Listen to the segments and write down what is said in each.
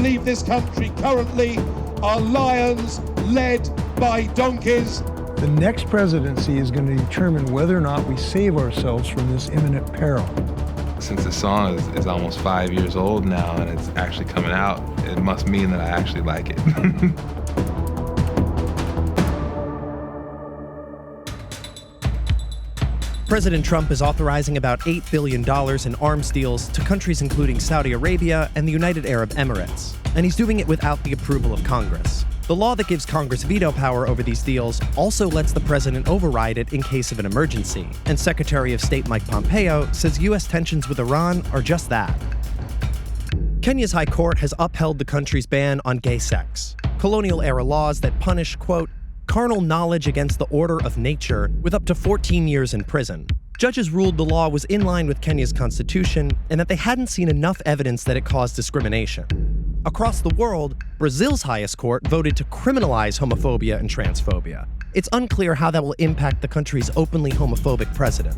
believe this country currently are lions led by donkeys. The next presidency is going to determine whether or not we save ourselves from this imminent peril. Since the song is almost 5 years old now and it's actually coming out, it must mean that I actually like it. President Trump is authorizing about $8 billion in arms deals to countries including Saudi Arabia and the United Arab Emirates, and he's doing it without the approval of Congress. The law that gives Congress veto power over these deals also lets the president override it in case of an emergency, and Secretary of State Mike Pompeo says U.S. tensions with Iran are just that. Kenya's High Court has upheld the country's ban on gay sex, colonial-era laws that punish, quote, carnal knowledge against the order of nature with up to 14 years in prison. Judges ruled the law was in line with Kenya's constitution and that they hadn't seen enough evidence that it caused discrimination. Across the world, Brazil's highest court voted to criminalize homophobia and transphobia. It's unclear how that will impact the country's openly homophobic president.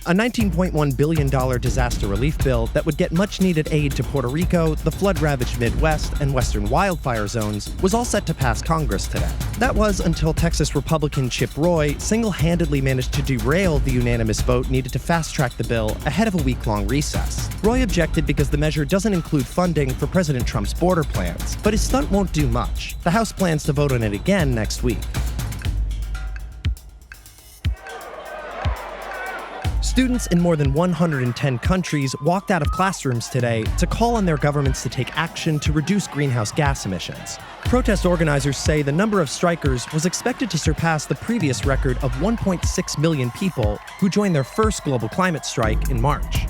A $19.1 billion disaster relief bill that would get much-needed aid to Puerto Rico, the flood-ravaged Midwest, and western wildfire zones was all set to pass Congress today. That was until Texas Republican Chip Roy single-handedly managed to derail the unanimous vote needed to fast-track the bill ahead of a week-long recess. Roy objected because the measure doesn't include funding for President Trump's border plans, but his stunt won't do much. The House plans to vote on it again next week. Students in more than 110 countries walked out of classrooms today to call on their governments to take action to reduce greenhouse gas emissions. Protest organizers say the number of strikers was expected to surpass the previous record of 1.6 million people who joined their first global climate strike in March.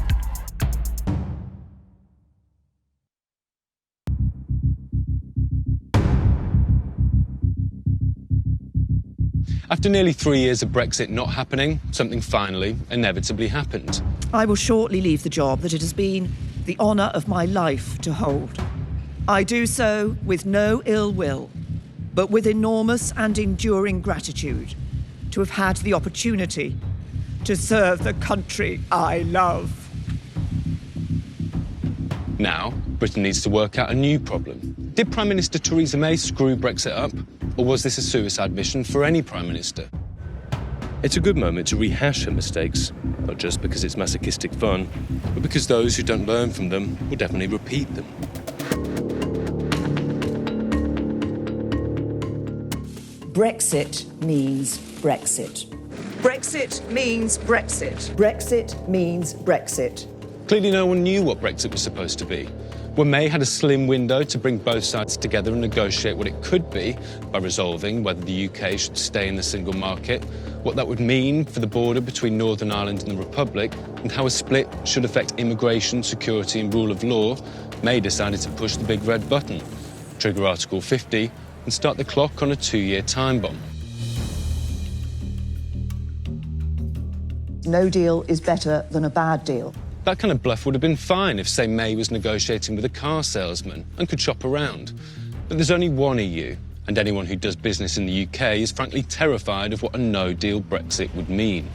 After nearly 3 years of Brexit not happening, something finally, inevitably happened. I will shortly leave the job that it has been the honour of my life to hold. I do so with no ill will, but with enormous and enduring gratitude to have had the opportunity to serve the country I love. Now, Britain needs to work out a new problem. Did Prime Minister Theresa May screw Brexit up? Or was this a suicide mission for any Prime Minister? It's a good moment to rehash her mistakes, not just because it's masochistic fun, But because those who don't learn from them will definitely repeat them. Brexit means Brexit. Brexit means Brexit. Brexit means Brexit. Clearly no one knew what Brexit was supposed to be. When May had a slim window to bring both sides together and negotiate what it could be by resolving whether the UK should stay in the single market, what that would mean for the border between Northern Ireland and the Republic, and how a split should affect immigration, security and rule of law, May decided to push the big red button, trigger Article 50 and start the clock on a 2-year time bomb. No deal is better than a bad deal. That kind of bluff would have been fine if, say, May was negotiating with a car salesman and could shop around. But there's only one EU, and anyone who does business in the UK is frankly terrified of what a no-deal Brexit would mean.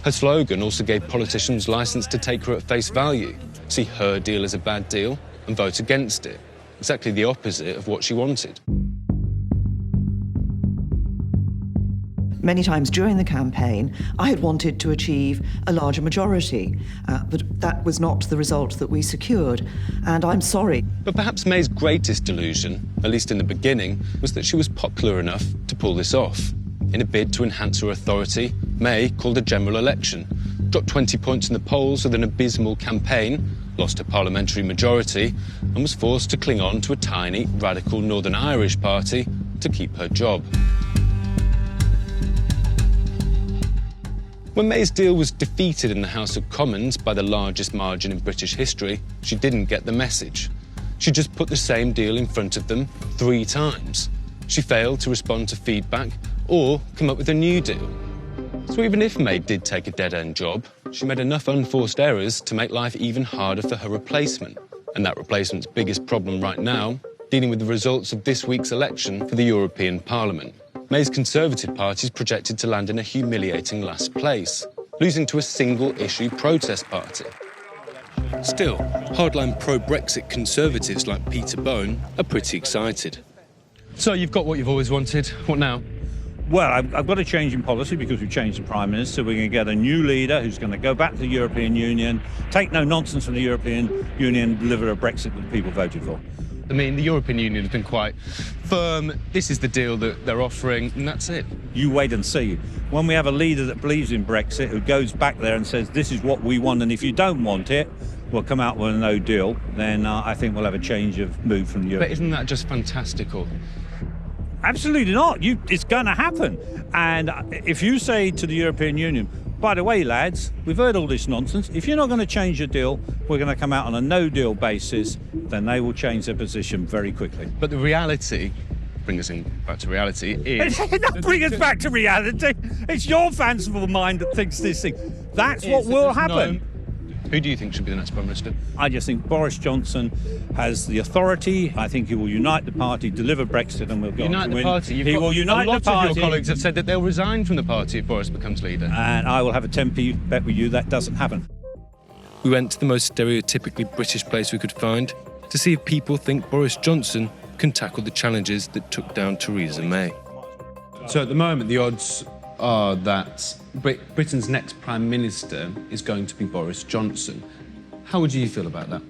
Her slogan also gave politicians license to take her at face value, see her deal as a bad deal, and vote against it. Exactly the opposite of what she wanted. Many times during the campaign, I had wanted to achieve a larger majority, but that was not the result that we secured, and I'm sorry. But perhaps May's greatest delusion, at least in the beginning, was that she was popular enough to pull this off. In a bid to enhance her authority, May called a general election, dropped 20 points in the polls with an abysmal campaign, lost her parliamentary majority, and was forced to cling on to a tiny, radical Northern Irish party to keep her job. When May's deal was defeated in the House of Commons by the largest margin in British history, she didn't get the message. She just put the same deal in front of them 3 times. She failed to respond to feedback or come up with a new deal. So even if May did take a dead-end job, she made enough unforced errors to make life even harder for her replacement. And that replacement's biggest problem right now, dealing with the results of this week's election for the European Parliament. May's Conservative Party is projected to land in a humiliating last place, losing to a single-issue protest party. Still, hardline pro-Brexit conservatives like Peter Bone are pretty excited. So you've got what you've always wanted. What now? Well, I've got a change in policy because we've changed the Prime Minister. We're going to get a new leader who's going to go back to the European Union, take no nonsense from the European Union, deliver a Brexit that the people voted for. I mean, the European Union has been quite firm. This is the deal that they're offering, and that's it. You wait and see. When we have a leader that believes in Brexit, who goes back there and says, this is what we want, and if you don't want it, we'll come out with a no deal, then I think we'll have a change of mood from the Europe. But isn't that just fantastical? Absolutely not. It's going to happen. And if you say to the European Union, by the way, lads, we've heard all this nonsense. If you're not going to change your deal, we're going to come out on a no-deal basis, then they will change their position very quickly. But the reality, bring us back to reality, is... Don't bring us back to reality. It's your fanciful mind that thinks this thing. That's what will happen. Who do you think should be the next Prime Minister? I just think Boris Johnson has the authority. I think he will unite the party, deliver Brexit, and we'll go unite on to the win. party? He will unite the party. A lot of your colleagues have said that they'll resign from the party if Boris becomes leader. And I will have a 10p bet with you that doesn't happen. We went to the most stereotypically British place we could find to see if people think Boris Johnson can tackle the challenges that took down Theresa May. So at the moment, the odds are that Britain's next Prime Minister is going to be Boris Johnson. How would you feel about that?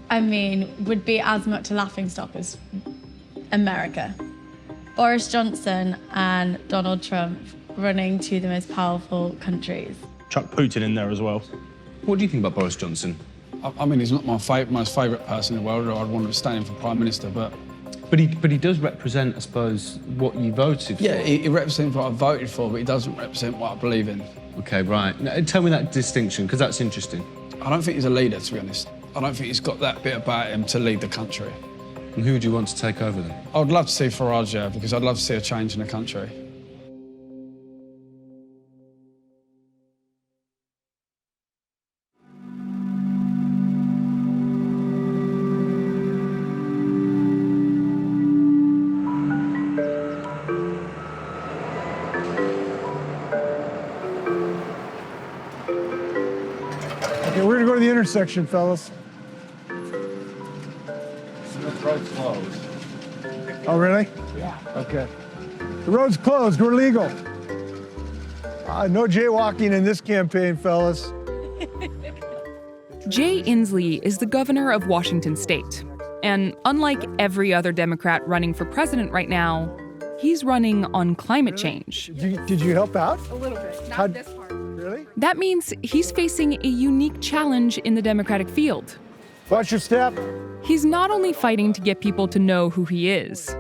I mean, would be as much a laughingstock as America. Boris Johnson and Donald Trump running two of the most powerful countries. Chuck Putin in there as well. What do you think about Boris Johnson? I mean, he's not my most favourite person in the world, or I'd want him to stand in for Prime Minister, but he does represent, I suppose, what you voted for. Yeah, he represents what I voted for, but he doesn't represent what I believe in. OK, right. Now, tell me that distinction, because that's interesting. I don't think he's a leader, to be honest. I don't think he's got that bit about him to lead the country. And who would you want to take over then? I'd love to see Farage, because I'd love to see a change in the country. We're gonna go to the intersection, fellas. The road's closed. Oh, really? Yeah. Okay. The road's closed. We're legal. No jaywalking in this campaign, fellas. Jay Inslee is the governor of Washington State. And unlike every other Democrat running for president right now, he's running on climate change. Did you help out? A little bit. Not this part. Really? That means he's facing a unique challenge in the Democratic field. Watch your step. He's not only fighting to get people to know who he is,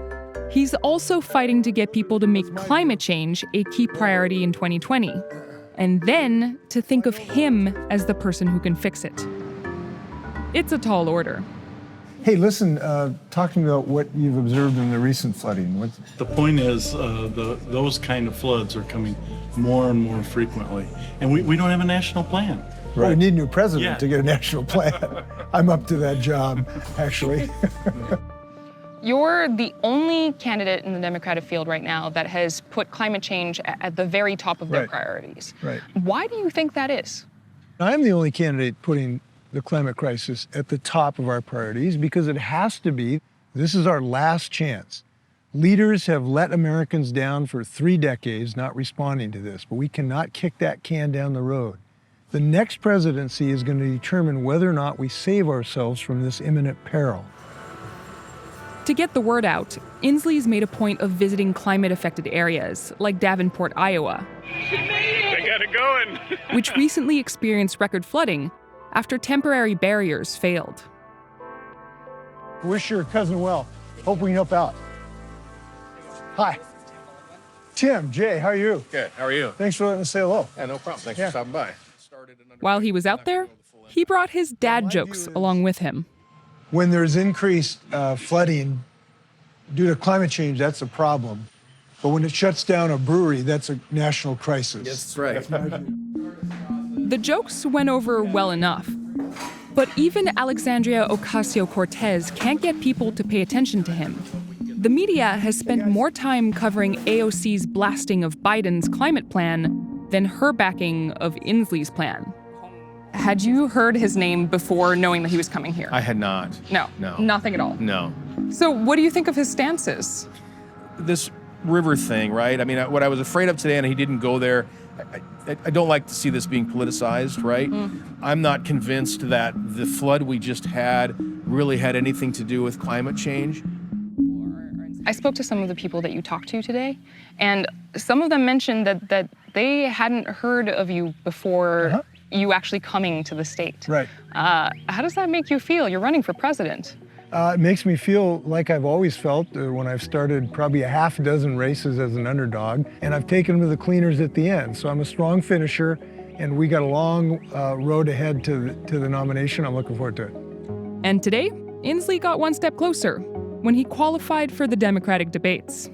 he's also fighting to get people to make climate change a key priority in 2020, and then to think of him as the person who can fix it. It's a tall order. Hey, listen, talk to me about what you've observed in the recent flooding. The point is, those kind of floods are coming more and more frequently, and we don't have a national plan. Right. Well, we need a new president to get a national plan. I'm up to that job, actually. You're the only candidate in the Democratic field right now that has put climate change at the very top of their priorities. Right. Why do you think that is? I'm the only candidate putting the climate crisis at the top of our priorities because it has to be. This is our last chance. Leaders have let Americans down for 3 decades not responding to this, but we cannot kick that can down the road. The next presidency is going to determine whether or not we save ourselves from this imminent peril. To get the word out, Inslee's made a point of visiting climate-affected areas, like Davenport, Iowa. They got it going. Which recently experienced record flooding after temporary barriers failed. Wish your cousin well. Hope we can help out. Hi. Tim, Jay, how are you? Good, how are you? Thanks for letting us say hello. Yeah, no problem. Thanks for stopping by. While he was out there, he brought his dad jokes along with him. When there's increased flooding due to climate change, that's a problem. But when it shuts down a brewery, that's a national crisis. Yes, that's right. The jokes went over well enough. But even Alexandria Ocasio-Cortez can't get people to pay attention to him. The media has spent more time covering AOC's blasting of Biden's climate plan than her backing of Inslee's plan. Had you heard his name before knowing that he was coming here? I had not. No. Nothing at all? No. So what do you think of his stances? This river thing, right? I mean, what I was afraid of today, and he didn't go there, I don't like to see this being politicized, right? I'm not convinced that the flood we just had really had anything to do with climate change. I spoke to some of the people that you talked to today, and some of them mentioned that they hadn't heard of you before you actually coming to the state. Right. How does that make you feel? You're running for president. It makes me feel like I've always felt when I've started probably a half dozen races as an underdog, and I've taken them to the cleaners at the end. So I'm a strong finisher, and we got a long road ahead to the nomination. I'm looking forward to it. And today, Inslee got one step closer when he qualified for the Democratic debates.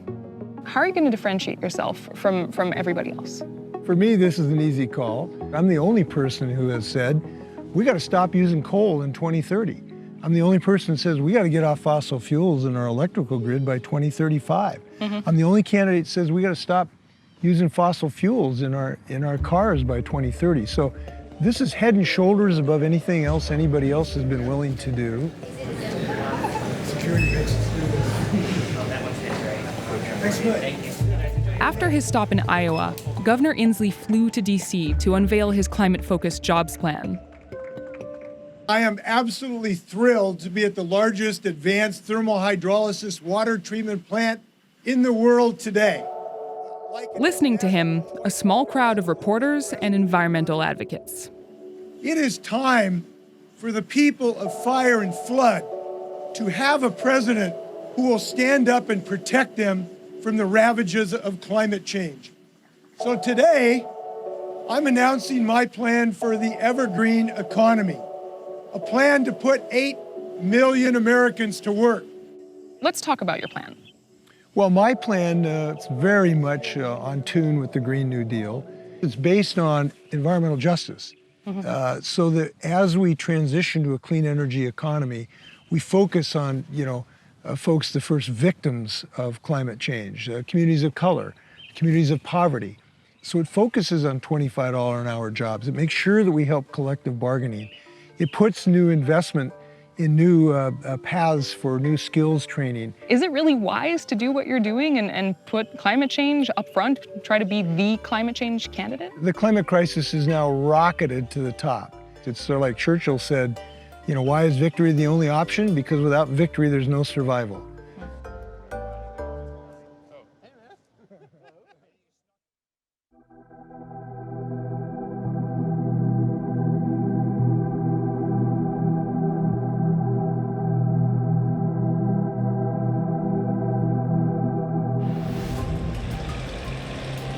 How are you going to differentiate yourself from everybody else? For me, this is an easy call. I'm the only person who has said, we got to stop using coal in 2030. I'm the only person that says we got to get off fossil fuels in our electrical grid by 2035. I'm the only candidate that says we got to stop using fossil fuels in our cars by 2030. So this is head and shoulders above anything else anybody else has been willing to do. After his stop in Iowa, Governor Inslee flew to D.C. to unveil his climate-focused jobs plan. I am absolutely thrilled to be at the largest advanced thermal hydrolysis water treatment plant in the world today. Listening to him, a small crowd of reporters and environmental advocates. It is time for the people of fire and flood to have a president who will stand up and protect them from the ravages of climate change. So today, I'm announcing my plan for the evergreen economy, a plan to put 8 million Americans to work. Let's talk about your plan. Well, my plan is very much on tune with the Green New Deal. It's based on environmental justice. So that as we transition to a clean energy economy, we focus on, folks, the first victims of climate change, communities of color, communities of poverty. So it focuses on $25 an hour jobs. It makes sure that we help collective bargaining. It puts new investment in new paths for new skills training. Is it really wise to do what you're doing and put climate change up front, try to be the climate change candidate? The climate crisis is now rocketed to the top. It's sort of like Churchill said, why is victory the only option? Because without victory, there's no survival.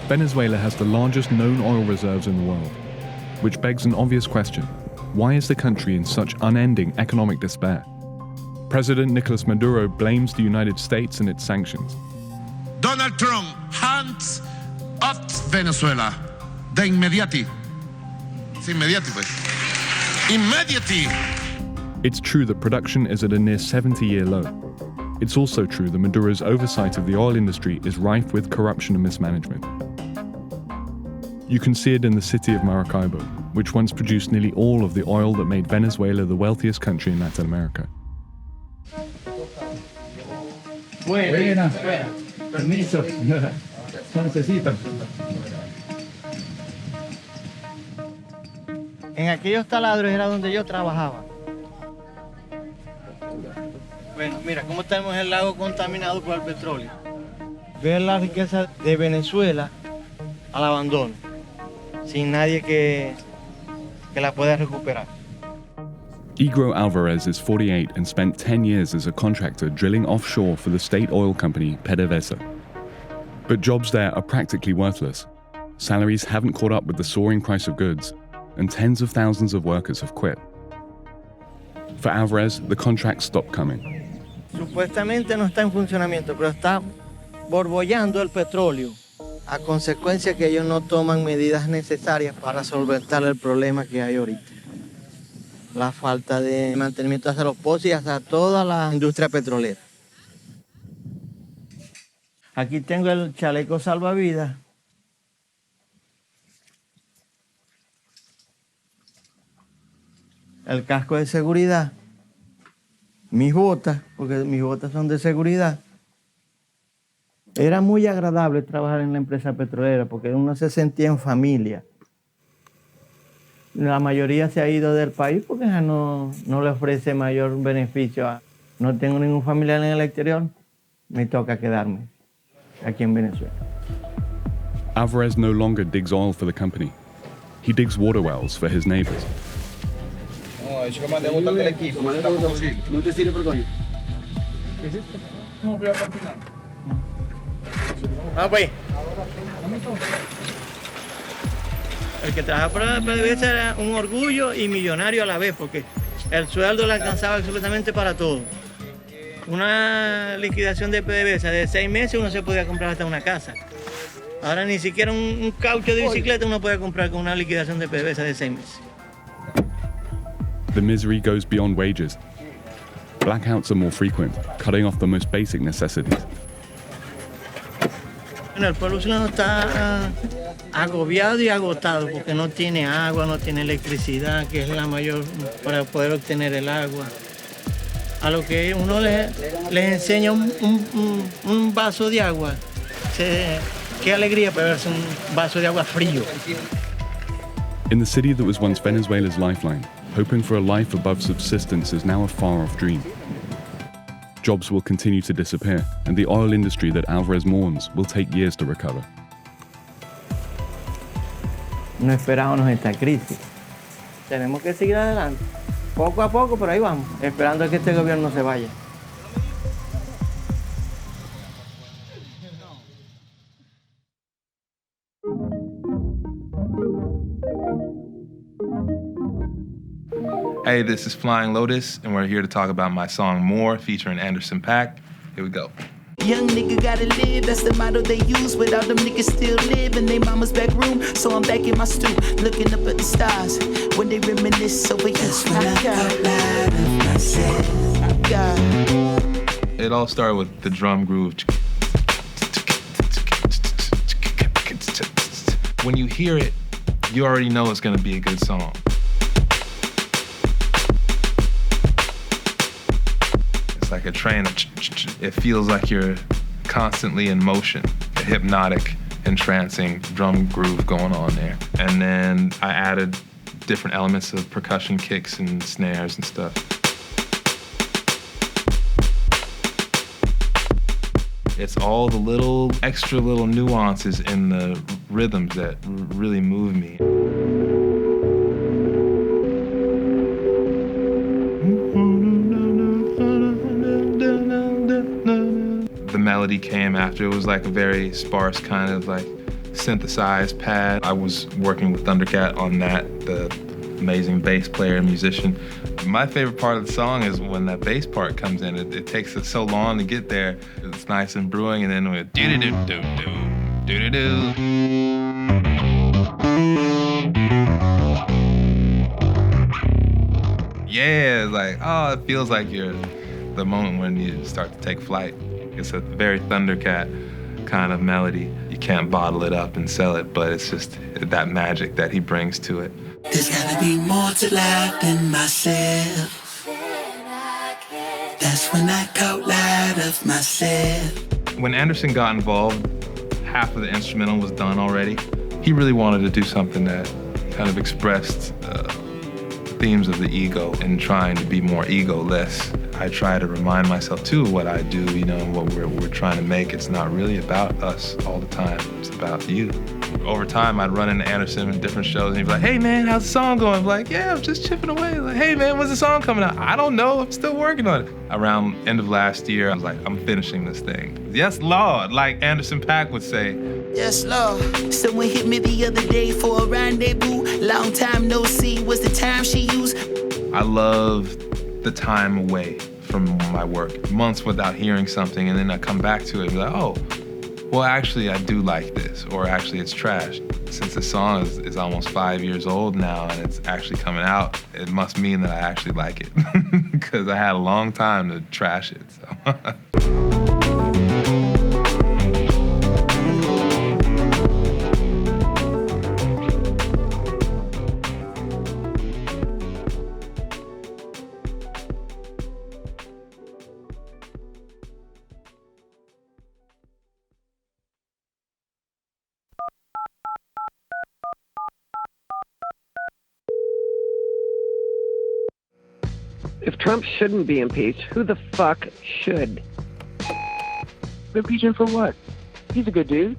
Venezuela has the largest known oil reserves in the world, which begs an obvious question. Why is the country in such unending economic despair? President Nicolás Maduro blames the United States and its sanctions. Donald Trump, hands off Venezuela. De inmediati. Immediati, pues. Immediately. It's true that production is at a near 70-year low. It's also true that Maduro's oversight of the oil industry is rife with corruption and mismanagement. You can see it in the city of Maracaibo, which once produced nearly all of the oil that made Venezuela the wealthiest country in Latin America. Buena. Permiso. No necesito. En aquellos taladros era donde yo trabajaba. Bueno, mira cómo tenemos el lago contaminado por el petróleo. Ver la riqueza de Venezuela al abandono, sin nadie que la pueda recuperar. Igro Alvarez is 48 and spent 10 years as a contractor drilling offshore for the state oil company PDVSA. But jobs there are practically worthless. Salaries haven't caught up with the soaring price of goods, and tens of thousands of workers have quit. For Alvarez, the contracts stopped coming. Supuestamente no está en funcionamiento, pero está borbollando el petróleo, a consecuencia que ellos no toman medidas necesarias para solventar el problema que hay ahorita. La falta de mantenimiento hacia los pozos y hacia toda la industria petrolera. Aquí tengo el chaleco salvavidas. el casco de seguridad, mis botas, porque mis botas son de seguridad. Era muy agradable trabajar en la empresa petrolera porque uno se sentía en familia. La mayoría se ha ido del país porque ya no le ofrece mayor beneficio. No tengo ningún familiar en el exterior, me toca quedarme aquí en Venezuela. Alvarez no longer digs oil for the company. He digs water wells for his neighbors. No, eso que mandé a botar del equipo. No te sirve, perdón. ¿Qué es esto? No, voy a continuar. Ah, pues. El que trabajaba para PDVSA era un orgullo y millonario a la vez, porque el sueldo le alcanzaba absolutamente para todo. Una liquidación de PDVSA de 6 meses uno se podía comprar hasta una casa. Ahora ni siquiera un caucho de bicicleta uno puede comprar con una liquidación de PDVSA de 6 meses. The misery goes beyond wages. Blackouts are more frequent, cutting off the most basic necessities. Bueno, el pueblo venezolano está agobiado y agotado porque no tiene agua, no tiene electricidad, que es la mayor para poder obtener el agua. A lo que uno les enseña un vaso de agua, qué alegría beberse un vaso de agua frío. In the city that was once Venezuela's lifeline, hoping for a life above subsistence is now a far-off dream. Jobs will continue to disappear, and the oil industry that Alvarez mourns will take years to recover. No esperábamos esta crisis. Tenemos que seguir adelante, poco a poco, pero ahí vamos, esperando a que este gobierno se vaya. Hey, this is Flying Lotus, and we're here to talk about my song More featuring Anderson .Paak. Here we go. Young nigga gotta live, that's the motto they use. Without them niggas still live in their mama's back room. So I'm back in my stoop, looking up at the stars when they reminisce over you. That's when I felt loud of myself. God. It all started with the drum groove. When you hear it, you already know it's gonna be a good song. It's like a train. It feels like you're constantly in motion. A hypnotic, entrancing drum groove going on there. And then I added different elements of percussion kicks and snares and stuff. It's all the little extra little nuances in the rhythms that really move me. The melody came after. It was like a very sparse kind of like synthesized pad. I was working with Thundercat on that, the amazing bass player and musician. My favorite part of the song is when that bass part comes in. It takes us so long to get there. It's nice and brewing, and then with do-do-do-do-do, do-do-do. Yeah, it's like, oh, it feels like you're the moment when you start to take flight. It's a very Thundercat kind of melody. You can't bottle it up and sell it, but it's just that magic that he brings to it. There's gotta be more to life than myself. That's when I caught light of myself. When Anderson got involved, half of the instrumental was done already. He really wanted to do something that kind of expressed themes of the ego and trying to be more egoless. I try to remind myself too of what I do, you know, and what we're trying to make. It's not really about us all the time. It's about you. Over time, I'd run into Anderson in different shows, and he'd be like, "Hey man, how's the song going?" I'm like, "Yeah, I'm just chipping away." Like, "Hey man, when's the song coming out?" "I don't know. I'm still working on it." Around end of last year, I was like, "I'm finishing this thing." Yes, Lord, like Anderson .Paak would say. Yes, Lord. Someone hit me the other day for a rendezvous. Long time no see was the time she used. I love the time away from my work. Months without hearing something, and then I come back to it and be like, oh, well, actually, I do like this, or actually, it's trash. Since the song is almost 5 years old now, and it's actually coming out, it must mean that I actually like it, because I had a long time to trash it, so. If Trump shouldn't be impeached, who the fuck should? Impeach him for what? He's a good dude.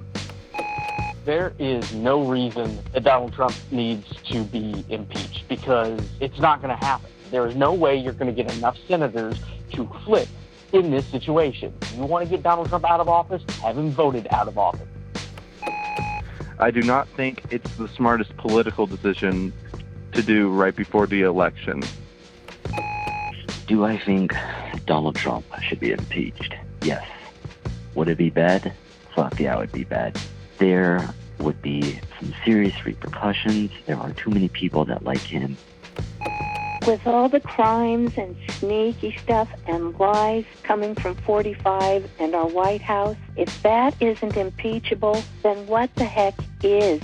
There is no reason that Donald Trump needs to be impeached because it's not going to happen. There is no way you're going to get enough senators to flip in this situation. You want to get Donald Trump out of office? Have him voted out of office. I do not think it's the smartest political decision to do right before the election. Do I think Donald Trump should be impeached? Yes. Would it be bad? Fuck yeah, it would be bad. There would be some serious repercussions. There are too many people that like him. With all the crimes and sneaky stuff and lies coming from 45 and our White House, if that isn't impeachable, then what the heck is?